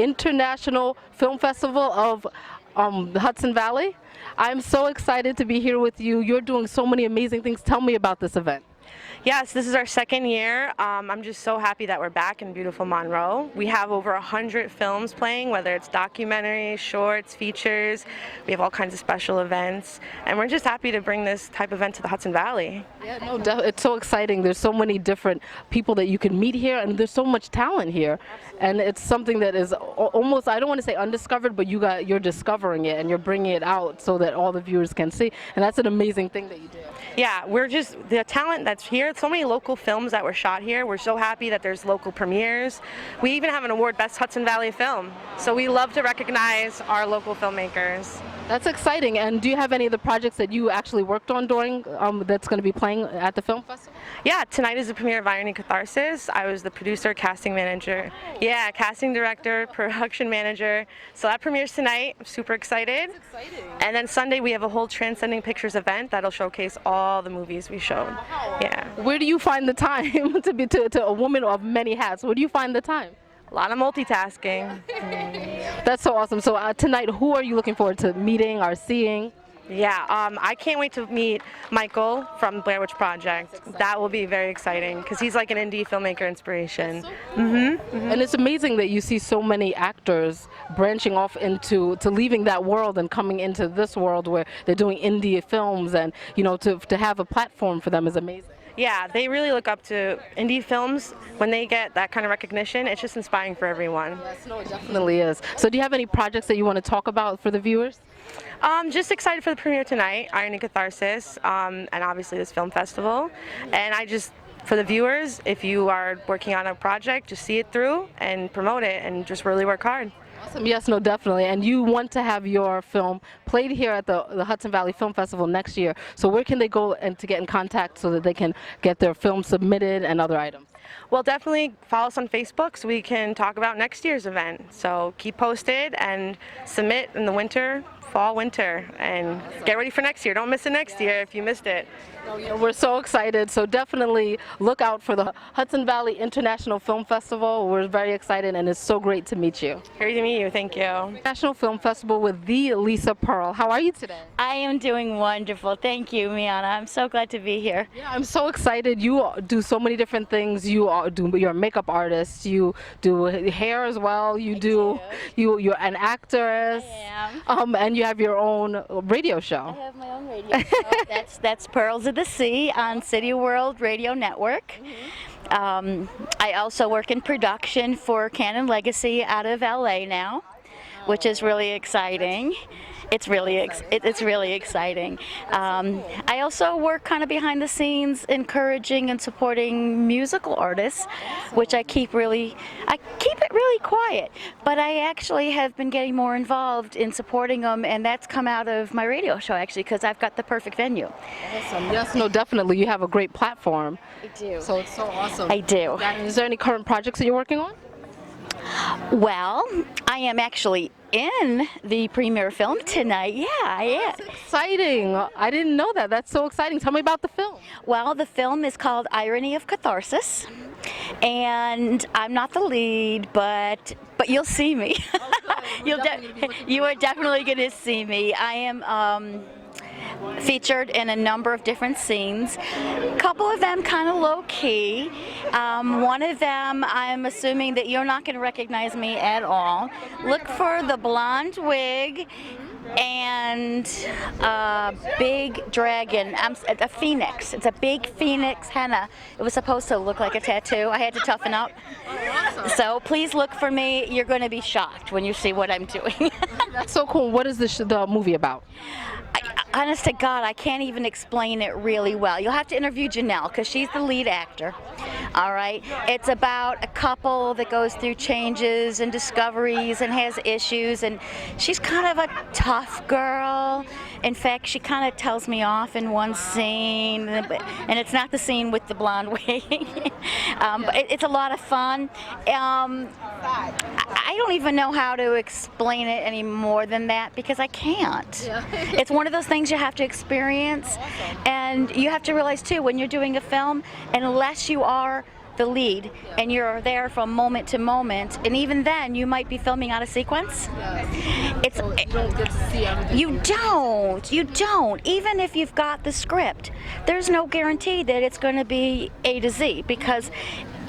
International Film Festival of the Hudson Valley. I'm so excited to be here with you. You're doing so many amazing things. Tell me about this event. Yes, this is our second year. I'm just so happy that we're back in beautiful Monroe. We have over 100 films playing, whether it's documentaries, shorts, features. We have all kinds of special events, and we're just happy to bring this type of event to the Hudson Valley. Yeah, no, it's so exciting. There's so many different people that you can meet here, and there's so much talent here. And it's something that is almost, I don't want to say undiscovered, but you're discovering it and you're bringing it out so that all the viewers can see. And that's an amazing thing that you do. Yeah, we're just, the talent that's here, so many local films that were shot here. We're so happy that there's local premieres. We even have an award, Best Hudson Valley Film. So we love to recognize our local filmmakers. That's exciting. And do you have any of the projects that you actually worked on during that's going to be playing at the film festival? Yeah, tonight is the premiere of Irony Catharsis. I was the producer, casting manager. Yeah, casting director, production manager. So that premieres tonight. I'm super excited. That's exciting. And then Sunday we have a whole Transcending Pictures event that'll showcase all the movies we showed. Yeah. Where do you find the time to be to a woman of many hats? Where do you find the time? A lot of multitasking. That's so awesome. So tonight, who are you looking forward to meeting or seeing? Yeah, I can't wait to meet Michael from Blair Witch Project. That will be very exciting because he's like an indie filmmaker inspiration. So cool. And it's amazing that you see so many actors branching off into leaving that world and coming into this world where they're doing indie films, and to have a platform for them is amazing. Yeah, they really look up to indie films. When they get that kind of recognition, it's just inspiring for everyone. Yes, no, it definitely is. So do you have any projects that you want to talk about for the viewers? Just excited for the premiere tonight, Irony Catharsis, and obviously this film festival. And for the viewers, if you are working on a project, just see it through and promote it and just really work hard. Awesome. Yes, no, definitely. And you want to have your film played here at the Hudson Valley Film Festival next year. So where can they go and to get in contact so that they can get their film submitted and other items? Well, definitely follow us on Facebook so we can talk about next year's event. So keep posted and submit in the fall, winter, and get ready for next year. Don't miss it next year if you missed it. We're so excited, so definitely look out for the Hudson Valley International Film Festival. We're very excited, and it's so great to meet you. Great to meet you, thank you. National Film Festival with the Lisa Pearl. How are you today? I am doing wonderful. Thank you, Miana. I'm so glad to be here. Yeah, I'm so excited. You do so many different things. You're a makeup artist. You do hair as well. You're an actress. I am. And you have your own radio show. I have my own radio show. That's Pearls of the Sea on City World Radio Network. I also work in production for Canon Legacy out of LA now, which is really exciting. It's really exciting. I also work kind of behind the scenes, encouraging and supporting musical artists, which I keep it really quiet. But I actually have been getting more involved in supporting them, and that's come out of my radio show actually, because I've got the perfect venue. Awesome. Yes, no, definitely. You have a great platform. I do. So it's so awesome. I do. Is there any current projects that you're working on? Well, I am actually in the premiere film tonight. Yeah, I am. That's exciting. I didn't know that. That's so exciting. Tell me about the film. Well, the film is called Irony of Catharsis, and I'm not the lead, but you'll see me. You are definitely going to see me. I am featured in a number of different scenes. A couple of them kind of low-key. One of them, I'm assuming that you're not going to recognize me at all. Look for the blonde wig and a big dragon, a phoenix. It's a big phoenix henna. It was supposed to look like a tattoo. I had to toughen up. So please look for me. You're going to be shocked when you see what I'm doing. That's so cool. What is the movie about? Honest to God, I can't even explain it really well. You'll have to interview Janelle because she's the lead actor. All right? It's about a couple that goes through changes and discoveries and has issues, and she's kind of a tough girl. In fact, she kind of tells me off in one scene, and it's not the scene with the blonde wig. But it's a lot of fun. I don't even know how to explain it any more than that because I can't. Yeah. It's one of those things you have to experience, and you have to realize too when you're doing a film, unless you are the lead and you're there from moment to moment, and even then you might be filming out of sequence. It's So you don't get to see everything. you don't. Even if you've got the script, there's no guarantee that it's going to be A to Z, because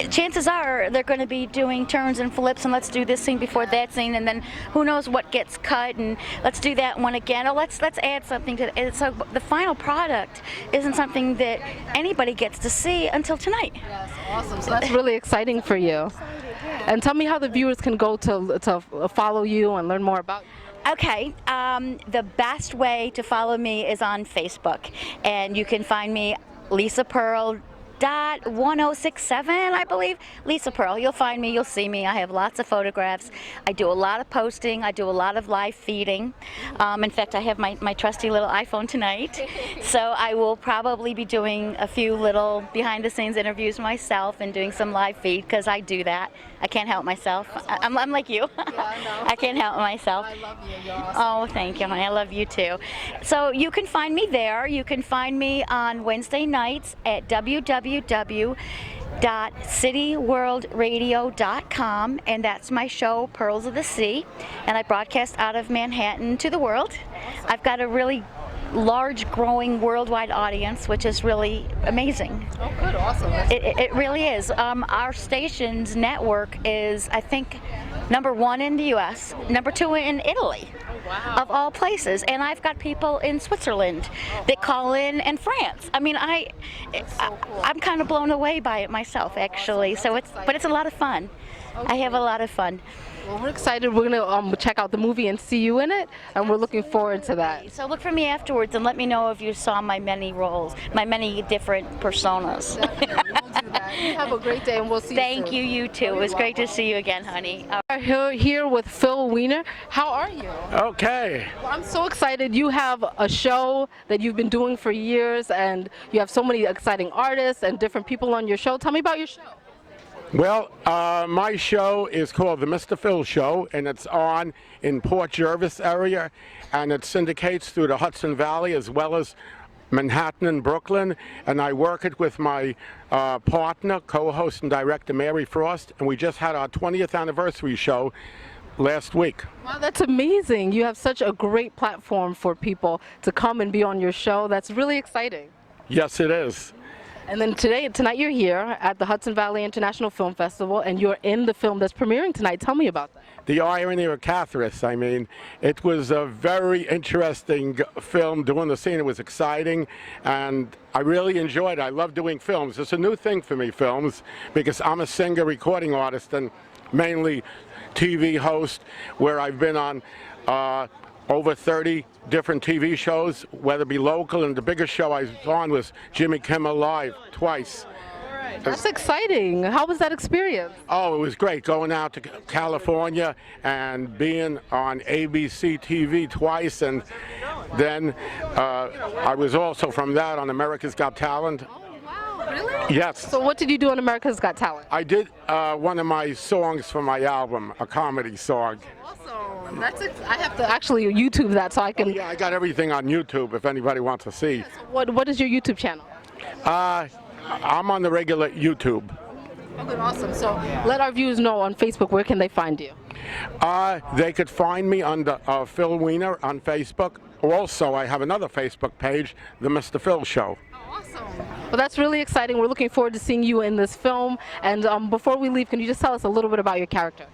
chances are they're going to be doing turns and flips, and let's do this scene before that scene, and then who knows what gets cut, and let's do that one again, or let's add something to it. So the final product isn't something that anybody gets to see until tonight. Yes, awesome. So that's really exciting for you. And tell me how the viewers can go to follow you and learn more about you. Okay, the best way to follow me is on Facebook, and you can find me Lisa Pearl. .1067, I believe. Lisa Pearl. You'll find me, you'll see me. I have lots of photographs. I do a lot of posting. I do a lot of live feeding. In fact, I have my trusty little iPhone tonight. So I will probably be doing a few little behind the scenes interviews myself and doing some live feed, because I do that. I can't help myself. I'm like you. Yeah, I know. I can't help myself. I love you. You're awesome. Oh, thank you, honey. I love you too. So you can find me there. You can find me on Wednesday nights at www.cityworldradio.com, and that's my show, Pearls of the Sea, and I broadcast out of Manhattan to the world. I've got a really large, growing worldwide audience, which is really amazing. Oh, good. Awesome. It really is. Our station's network is, I think, #1 in the U.S., #2 in Italy, of all places. And I've got people in Switzerland that call in, and France. I mean, I'm kind of blown away by it myself, actually. So but it's a lot of fun. I have a lot of fun. Well, we're excited. We're going to check out the movie and see you in it, and we're looking forward to that. So look for me afterwards and let me know if you saw my many roles, my many different personas. Definitely. We'll do that. You have a great day, and we'll see you soon. Thank you, you too. It was great to see you again, honey. We're here with Phil Weiner. How are you? Okay. Well, I'm so excited. You have a show that you've been doing for years, and you have so many exciting artists and different people on your show. Tell me about your show. Well, my show is called The Mr. Phil Show, and it's on in Port Jervis area, and it syndicates through the Hudson Valley as well as Manhattan and Brooklyn, and I work it with my partner, co-host and director Mary Frost, and we just had our 20th anniversary show last week. Wow, that's amazing. You have such a great platform for people to come and be on your show. That's really exciting. Yes, it is. And then tonight you're here at the Hudson Valley International Film Festival, and you're in the film that's premiering tonight. Tell me about that. The Irony of Catharsis. I mean, it was a very interesting film. Doing the scene, it was exciting, and I really enjoyed it. I love doing films. It's a new thing for me, films, because I'm a singer, recording artist, and mainly TV host, where I've been on over 30 different TV shows, whether it be local, and the biggest show I was on was Jimmy Kimmel Live twice. That's exciting. How was that experience? Oh, it was great going out to California and being on ABC TV twice, and then I was also from that on America's Got Talent. Oh, wow, really? Yes. So what did you do on America's Got Talent? I did one of my songs for my album, a comedy song. Awesome. I have to actually YouTube that so I can. Yeah, I got everything on YouTube if anybody wants to see. What is your YouTube channel? I'm on the regular YouTube. Oh, good, awesome. So let our viewers know on Facebook, where can they find you? They could find me under Phil Weiner on Facebook. Also, I have another Facebook page, The Mr. Phil Show. Awesome. Well, that's really exciting. We're looking forward to seeing you in this film. And before we leave, can you just tell us a little bit about your character?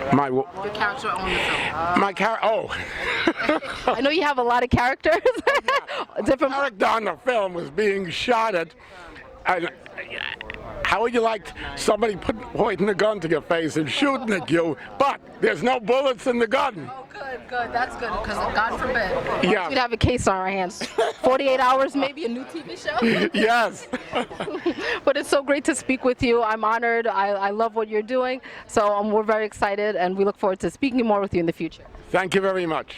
Your character on the film. My character. Oh. I know you have a lot of characters. Different. My character on the film was being shot at. And how would you like somebody pointing a gun to your face and shooting at you, but there's no bullets in the gun? Oh, good. That's good, because God forbid. Yeah. We'd have a case on our hands. 48 hours, maybe a new TV show. Yes. But it's so great to speak with you. I'm honored. I love what you're doing. So we're very excited, and we look forward to speaking more with you in the future. Thank you very much.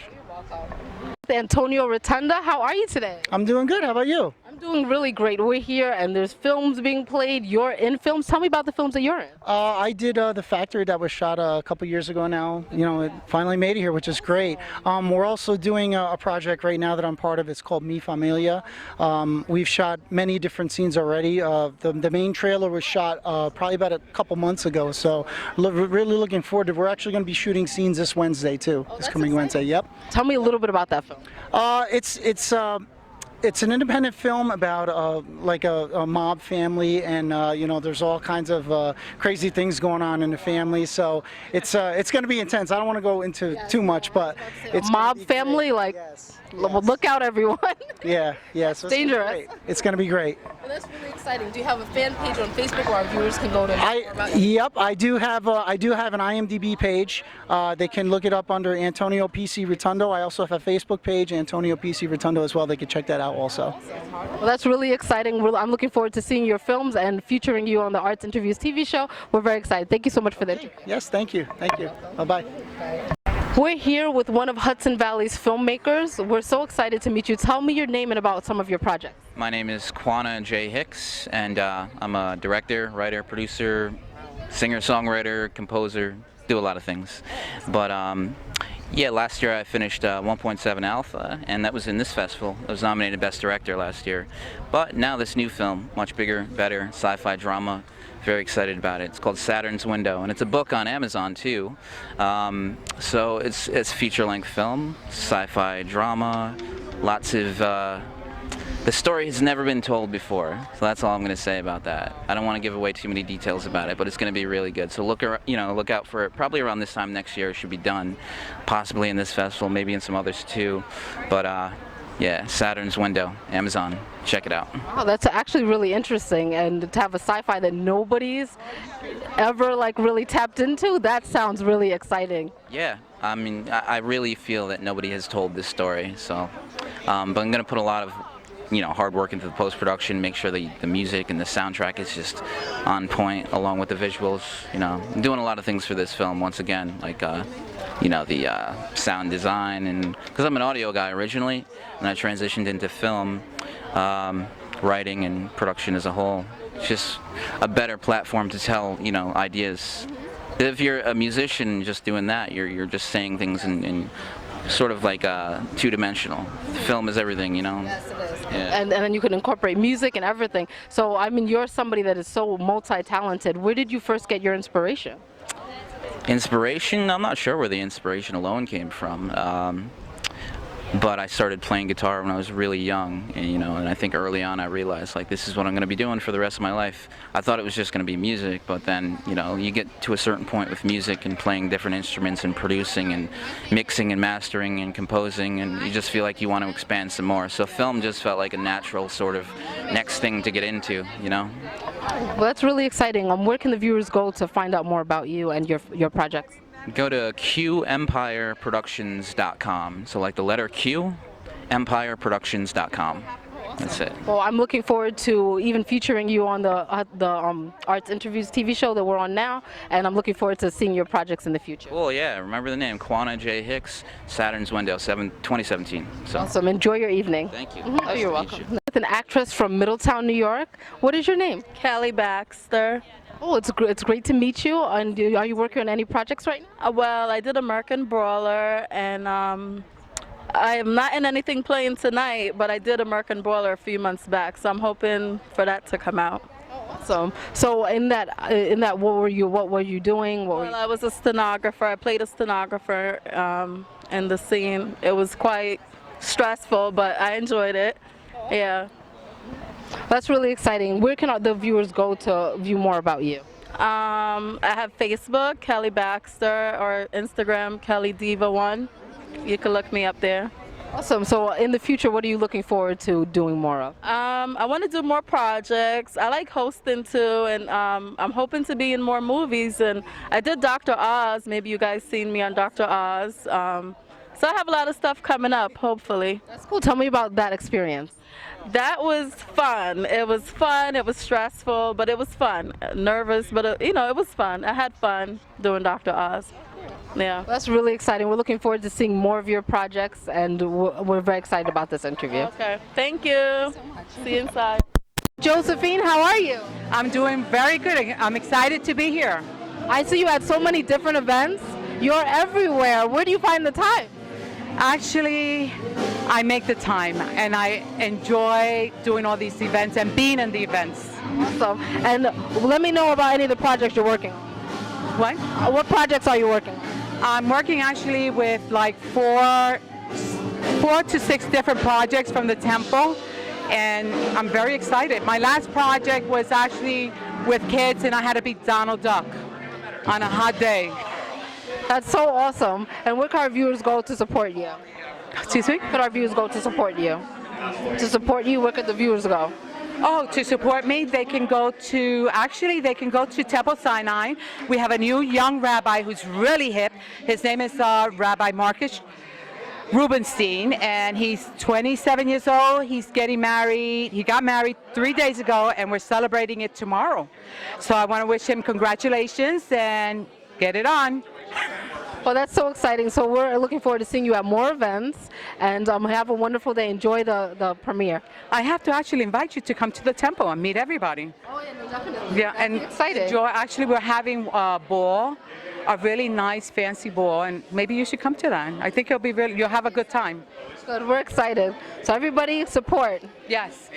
Antonio Rotunda, how are you today? I'm doing good. How about you? I'm Doing really great. We're here and there's films being played. You're in films. Tell me about the films that you're in. I did The Factory that was shot a couple years ago now. You know, it finally made it here, which is great. We're also doing a project right now that I'm part of. It's called Mi Familia. We've shot many different scenes already. The main trailer was shot probably about a couple months ago, so really looking forward to it. We're actually going to be shooting scenes this Wednesday too. This coming Wednesday, yep. Tell me a little bit about that film. It's an independent film about like a mob family, and you know, there's all kinds of crazy things going on in the family. So it's going to be intense. I don't want to go into too much, but it's Mob family, great. like, Yes. well, look out, everyone. Yeah. So it's Dangerous. It's going to be great. Well, that's really exciting. Do you have a fan page on Facebook where our viewers can go to more about you? Yep, I do have an IMDb page. They can look it up under Antonio PC Rotundo. I also have a Facebook page, Antonio PC Rotundo, as well. They can check that out also. Well, that's really exciting. I'm looking forward to seeing your films and featuring you on the Arts Interviews TV show. We're very excited. Thank you so much for the interview. Yes, thank you. Bye-bye. We're here with one of Hudson Valley's filmmakers. We're so excited to meet you. Tell me your name and about some of your projects. My name is Quanah J. Hicks, and I'm a director, writer, producer, singer-songwriter, composer, do a lot of things. But yeah, last year I finished 1.7 Alpha, and that was in this festival. I was nominated Best Director last year. But now this new film, much bigger, better, sci-fi drama. Very excited about it. It's called Saturn's Window, and it's a book on Amazon too. So it's feature-length film, sci-fi drama, lots of. The story has never been told before, so that's all I'm going to say about that. I don't want to give away too many details about it, but it's going to be really good. So look out for it. Probably around this time next year it should be done, possibly in this festival, maybe in some others too. But yeah, Saturn's Window, Amazon. Check it out. Wow, that's actually really interesting, and to have a sci-fi that nobody's ever like really tapped into, that sounds really exciting. Yeah, I mean, I really feel that nobody has told this story, so but I'm going to put a lot of hard work into the post-production, make sure the music and the soundtrack is just on point along with the visuals. I'm doing a lot of things for this film once again, like the sound design, and because I'm an audio guy originally and I transitioned into film, writing and production as a whole. It's just a better platform to tell ideas. If you're a musician just doing that, you're just saying things in sort of like two-dimensional. Film is everything, Yes, it is. Yeah. And then you can incorporate music and everything. So I mean, you're somebody that is so multi-talented. Where did you first get your inspiration? Inspiration? I'm not sure where the inspiration alone came from. But I started playing guitar when I was really young, and I think early on I realized, like, this is what I'm going to be doing for the rest of my life. I thought it was just going to be music, but then, you get to a certain point with music and playing different instruments and producing and mixing and mastering and composing, and you just feel like you want to expand some more. So film just felt like a natural sort of next thing to get into, Well, that's really exciting. Where can the viewers go to find out more about you and your projects? Go to QEmpireProductions.com. So like the letter Q, EmpireProductions.com. That's it. Well, I'm looking forward to even featuring you on the Arts Interviews TV show that we're on now, and I'm looking forward to seeing your projects in the future. Cool, yeah. Remember the name, Quanah J. Hicks, Saturn's Window, 2017. So. Awesome. Enjoy your evening. Thank you. Oh, Nice you're to meet welcome. you. With an actress from Middletown, New York. What is your name? Kelly Baxter. Oh, it's great to meet you. And are you working on any projects right now? Well, I did American Brawler, and I am not in anything playing tonight, but I did American Brawler a few months back, so I'm hoping for that to come out. Awesome. So in that, what were you doing? Well, I was a stenographer. I played a stenographer in the scene. It was quite stressful, but I enjoyed it. Yeah. That's really exciting. Where can the viewers go to view more about you? I have Facebook, Kelly Baxter, or Instagram, Kelly Diva1. You can look me up there. Awesome. So in the future, what are you looking forward to doing more of? I want to do more projects. I like hosting too, and I'm hoping to be in more movies. And I did Dr. Oz. Maybe you guys seen me on Dr. Oz. So I have a lot of stuff coming up, hopefully. That's cool. Tell me about that experience. That was fun. It was fun. It was stressful, but it was fun. Nervous, but it was fun. I had fun doing Dr. Oz. Yeah. That's really exciting. We're looking forward to seeing more of your projects, and we're very excited about this interview. Okay. Thank you. See you inside. Josephine, how are you? I'm doing very good. I'm excited to be here. I see you at so many different events. You're everywhere. Where do you find the time? Actually, I make the time and I enjoy doing all these events and being in the events. Awesome. And let me know about any of the projects you're working on. What? What projects are you working on? I'm working actually with like four to six different projects from the temple, and I'm very excited. My last project was actually with kids, and I had to be Donald Duck on a hot day. That's so awesome. And where can our viewers go to support you? Excuse me? Where could our viewers go to support you? To support you, where could the viewers go? Oh, to support me, they can go to Temple Sinai. We have a new young rabbi who's really hip. His name is Rabbi Marcus Rubenstein, and he's 27 years old. He's getting married. He got married 3 days ago, and we're celebrating it tomorrow. So I want to wish him congratulations and get it on. Well, that's so exciting. So we're looking forward to seeing you at more events, and have a wonderful day. Enjoy the premiere. I have to actually invite you to come to the temple and meet everybody. Oh, yeah, no, definitely. Yeah, and excited. enjoy. Actually, we're having a ball, a really nice, fancy ball, and maybe you should come to that. I think you'll have a good time. Good. We're excited. So everybody support. Yes.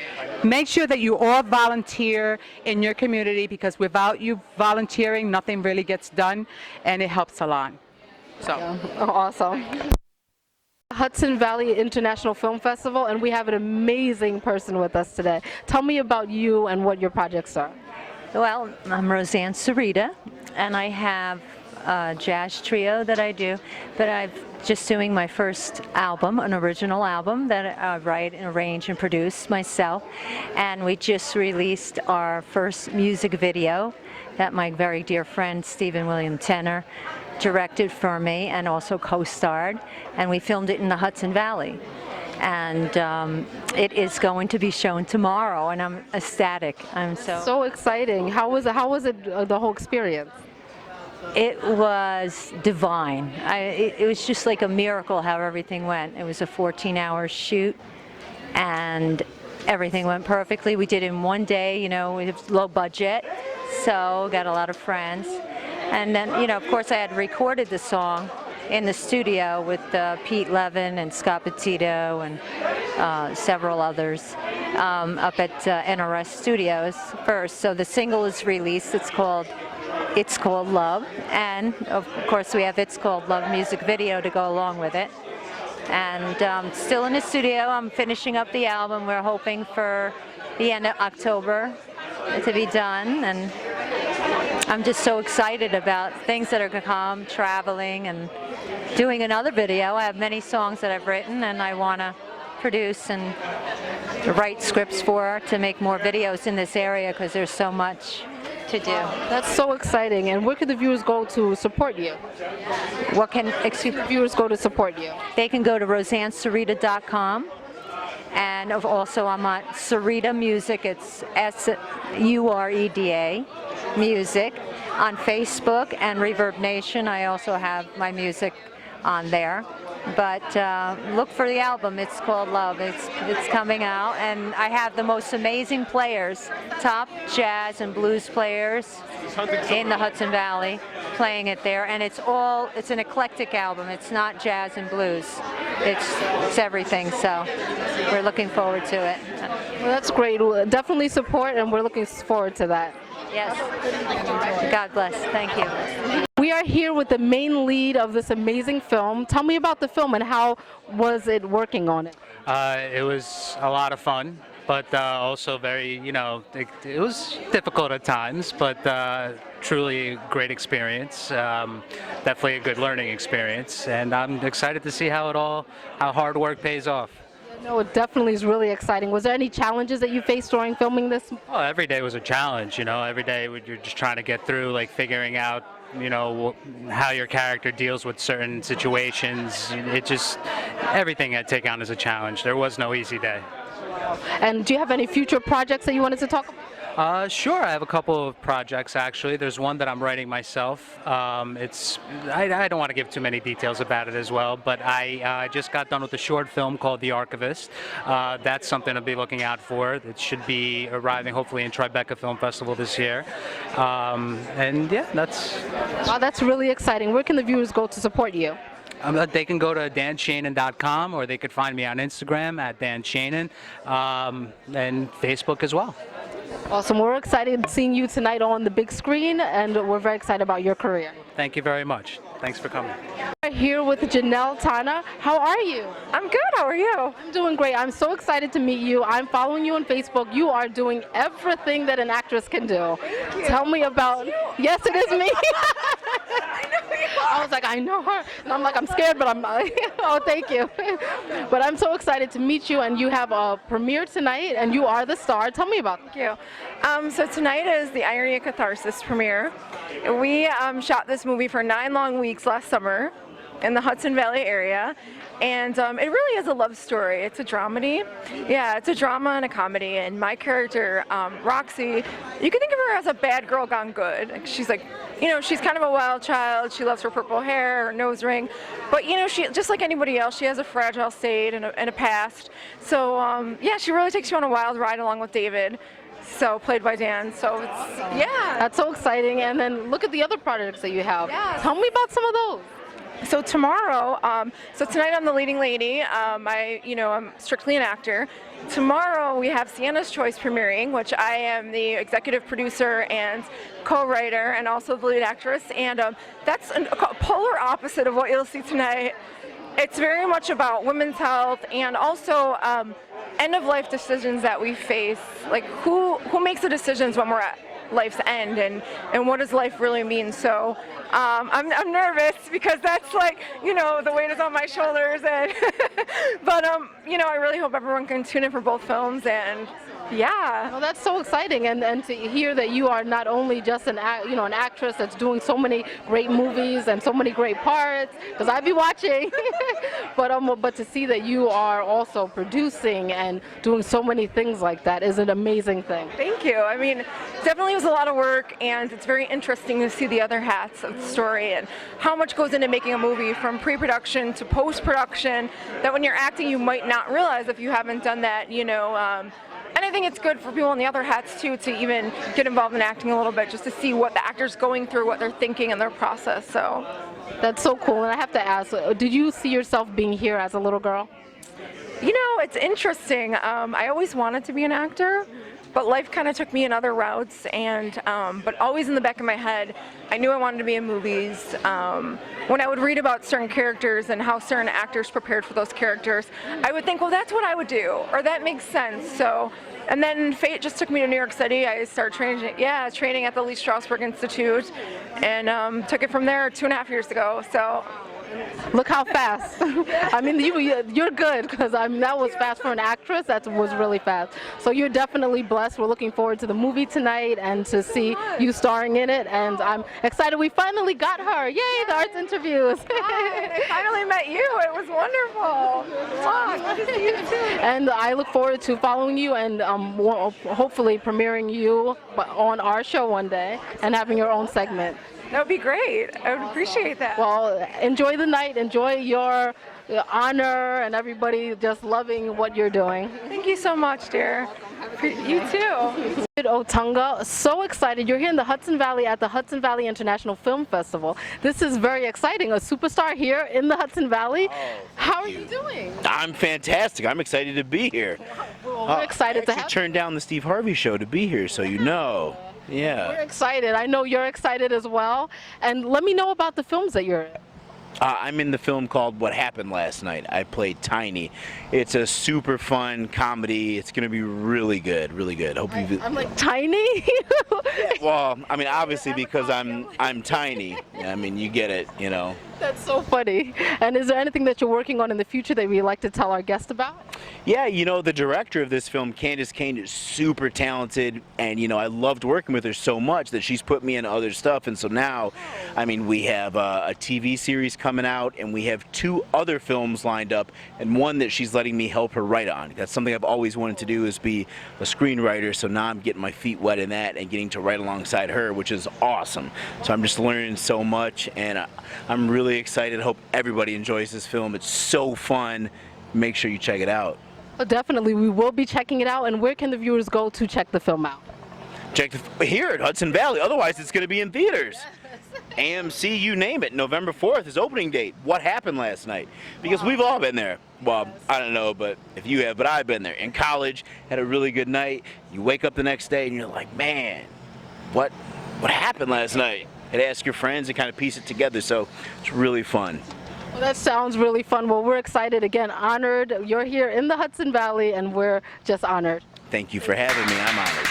Make sure that you all volunteer in your community, because without you volunteering, nothing really gets done, and it helps a lot. So. Yeah. Oh, awesome. Hudson Valley International Film Festival, and we have an amazing person with us today. Tell me about you and what your projects are. Well, I'm Roseanne Sarita, and I have a jazz trio that I do, but I'm just doing my first album, an original album that I write and arrange and produce myself, and we just released our first music video that my very dear friend Stephen William Tenner directed for me and also co-starred, and we filmed it in the Hudson Valley. And it is going to be shown tomorrow, and I'm ecstatic. I'm so exciting. How was it the whole experience? It was divine. It was just like a miracle how everything went. It was a 14-hour shoot, and everything went perfectly. We did it in one day, you know, with low budget, so got a lot of friends. And then, you know, of course, I had recorded the song in the studio with Pete Levin and Scott Petito and several others up at NRS Studios first. So the single is released. It's called Love, and of course we have It's Called Love music video to go along with it. And still in the studio, I'm finishing up the album. We're hoping for the end of October to be done, and I'm just so excited about things that are going to come, traveling and doing another video. I have many songs that I've written and I want to produce and write scripts for to make more videos in this area, because there's so much to do. That's so exciting. And where can the viewers go to support you? The viewers go to support you? They can go to roseannesarita.com. And also I'm on Sarita Music, it's S-U-R-E-D-A Music, on Facebook, and Reverb Nation. I also have my music on there. But look for the album, It's Called Love. It's coming out, and I have the most amazing players, top jazz and blues players in the Hudson Valley playing it there, and it's an eclectic album. It's not jazz and blues. It's everything, so we're looking forward to it. Well, that's great. We'll definitely support, and we're looking forward to that. Yes. God bless. Thank you. We are here with the main lead of this amazing film. Tell me about the film and how was it working on it? It was a lot of fun, but also very, it was difficult at times, but truly a great experience. Definitely a good learning experience, and I'm excited to see how hard work pays off. No, it definitely is really exciting. Was there any challenges that you faced during filming this? Oh, every day was a challenge, Every day you're just trying to get through, like figuring out, how your character deals with certain situations. Everything I take on is a challenge. There was no easy day. And do you have any future projects that you wanted to talk about? Sure, I have a couple of projects actually. There's one that I'm writing myself. I don't want to give too many details about it as well, but I just got done with a short film called The Archivist. That's something to be looking out for. It should be arriving hopefully in Tribeca Film Festival this year. And yeah, Wow, that's really exciting. Where can the viewers go to support you? They can go to danshannon.com, or they could find me on Instagram at danshannon, and Facebook as well. Awesome. We're excited seeing you tonight on the big screen, and we're very excited about your career. Thank you very much. Thanks for coming. We're here with Janelle Tana. How are you? I'm good. How are you? I'm doing great. I'm so excited to meet you. I'm following you on Facebook. You are doing everything that an actress can do. Tell me about... Yes, it is me. I was like, I know her. And I'm like, I'm scared, but I'm oh, thank you. But I'm so excited to meet you, and you have a premiere tonight, and you are the star. Tell me about it. Thank you. So tonight is the Irony of Catharsis premiere. We shot this movie for 9 long weeks last summer in the Hudson Valley area, and it really is a love story. It's a dramedy. Yeah, it's a drama and a comedy, and my character, Roxy, you can think of her as a bad girl gone good. She's like, you know, she's kind of a wild child. She loves her purple hair, her nose ring, but you know, she just like anybody else, she has a fragile state and a past. So yeah, she really takes you on a wild ride along with David. So played by Dan. So it's, yeah. That's so exciting. And then look at the other projects that you have. Yeah. Tell me about some of those. So tomorrow, so tonight I'm the leading lady. I'm strictly an actor. Tomorrow we have Sienna's Choice premiering, which I am the executive producer and co-writer and also the lead actress. And that's a polar opposite of what you'll see tonight. It's very much about women's health and also end-of-life decisions that we face. Like who makes the decisions when we're at life's end, and what does life really mean? So I'm nervous because that's like, you know, the weight is on my shoulders, and but you know, I really hope everyone can tune in for both films. And yeah. Well, that's so exciting, and to hear that you are not only just an actress that's doing so many great movies and so many great parts, because I'd be watching, but to see that you are also producing and doing so many things like that is an amazing thing. Thank you. I mean, definitely was a lot of work, and it's very interesting to see the other hats of the story and how much goes into making a movie, from pre-production to post-production, that when you're acting you might not realize if you haven't done that, you know. And I think it's good for people in the other hats too to even get involved in acting a little bit, just to see what the actor's going through, what they're thinking in their process. So that's so cool. And I have to ask, did you see yourself being here as a little girl? You know, it's interesting. I always wanted to be an actor, but life kind of took me in other routes, and but always in the back of my head, I knew I wanted to be in movies. When I would read about certain characters and how certain actors prepared for those characters, I would think, well, that's what I would do, or that makes sense. So, and then fate just took me to New York City. I started training at the Lee Strasberg Institute, and took it from there 2.5 years ago. So. Look how fast. I mean, you're good, because that was fast for an actress. That was really fast. So you're definitely blessed. We're looking forward to the movie tonight and to see you starring in it. And I'm excited. We finally got her. Yay, the arts interviews. I finally met you. It was wonderful. Wow, good to see you too. And I look forward to following you and hopefully premiering you on our show one day and having your own segment. That would be great. I would appreciate that. Well, enjoy the night. Enjoy your honor and everybody just loving what you're doing. Thank you so much, dear. You too. Otunga, so excited. You're here in the Hudson Valley at the Hudson Valley International Film Festival. This is very exciting. A superstar here in the Hudson Valley. How are you doing? I'm fantastic. I'm excited to be here. We're excited to have you. Turned down the Steve Harvey show to be here, so you know. Yeah. We're excited. I know you're excited as well. And let me know about the films that you're in. I'm in the film called What Happened Last Night. I played Tiny. It's a super fun comedy. It's going to be really good, really good. Hope you. I'm like tiny. Well, I mean, obviously because I'm tiny. I mean, you get it, you know. That's so funny. And is there anything that you're working on in the future that we'd like to tell our guest about? Yeah, you know, the director of this film, Candace Kane, is super talented, and you know, I loved working with her so much that she's put me in other stuff, and so now, I mean, we have a TV series coming out, and we have 2 other films lined up, and one that she's letting me help her write on. That's something I've always wanted to do, is be a screenwriter, so now I'm getting my feet wet in that and getting to write alongside her, which is awesome. So I'm just learning so much, and I'm really excited. I hope everybody enjoys this film. It's so fun. Make sure you check it out. Well, definitely, we will be checking it out. And where can the viewers go to check the film out? Check here at Hudson Valley. Otherwise, it's going to be in theaters. AMC, you name it. November 4th is opening date. What happened last night? Because we've all been there. Well, I don't know, but if you have, but I've been there. In college, had a really good night. You wake up the next day and you're like, man, what happened last night? And ask your friends and kind of piece it together. So it's really fun. Well, that sounds really fun. Well, we're excited, again, honored. You're here in the Hudson Valley, and we're just honored. Thank you for having me. I'm honored.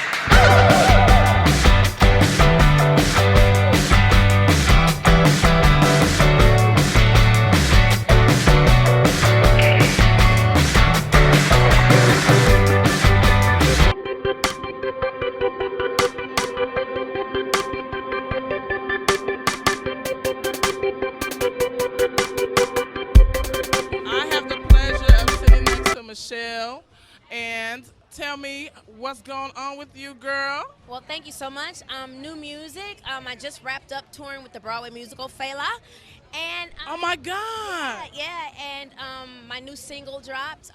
Michelle, and tell me what's going on with you, girl. Well, thank you so much. New music. I just wrapped up touring with the Broadway musical Fela, and oh my God! Yeah, and my new single dropped.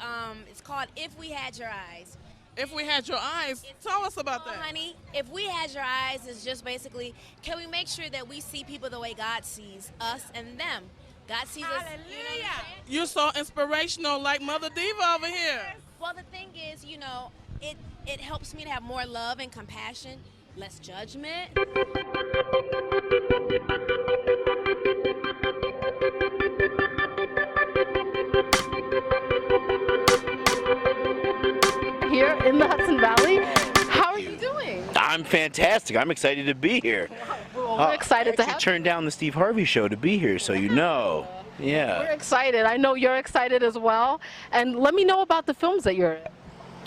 It's called "If We Had Your Eyes." If we had your eyes, tell us about that. Honey, if we had your eyes is just basically, can we make sure that we see people the way God sees us and them? God sees us. You know what I'm saying? You're so inspirational, like Mother Diva over here. Well, the thing is, you know, it helps me to have more love and compassion, less judgment. Here in the Hudson Valley, how are you doing? I'm fantastic. I'm excited to be here. Well, we're excited to I have turned down the Steve Harvey show to be here, so you know. Yeah. We're excited. I know you're excited as well. And let me know about the films that you're in.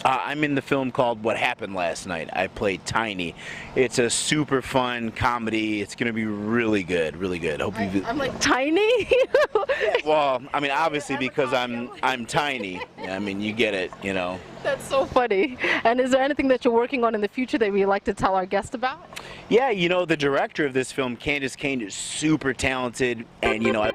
I'm in the film called What Happened Last Night. I played Tiny. It's a super fun comedy. It's going to be really good, really good. Hope you. I'm like tiny. Well, I mean, obviously because I'm tiny. I mean, you get it, you know. That's so funny. And is there anything that you're working on in the future that we'd like to tell our guest about? Yeah, you know, the director of this film, Candace Kane, is super talented, and you know.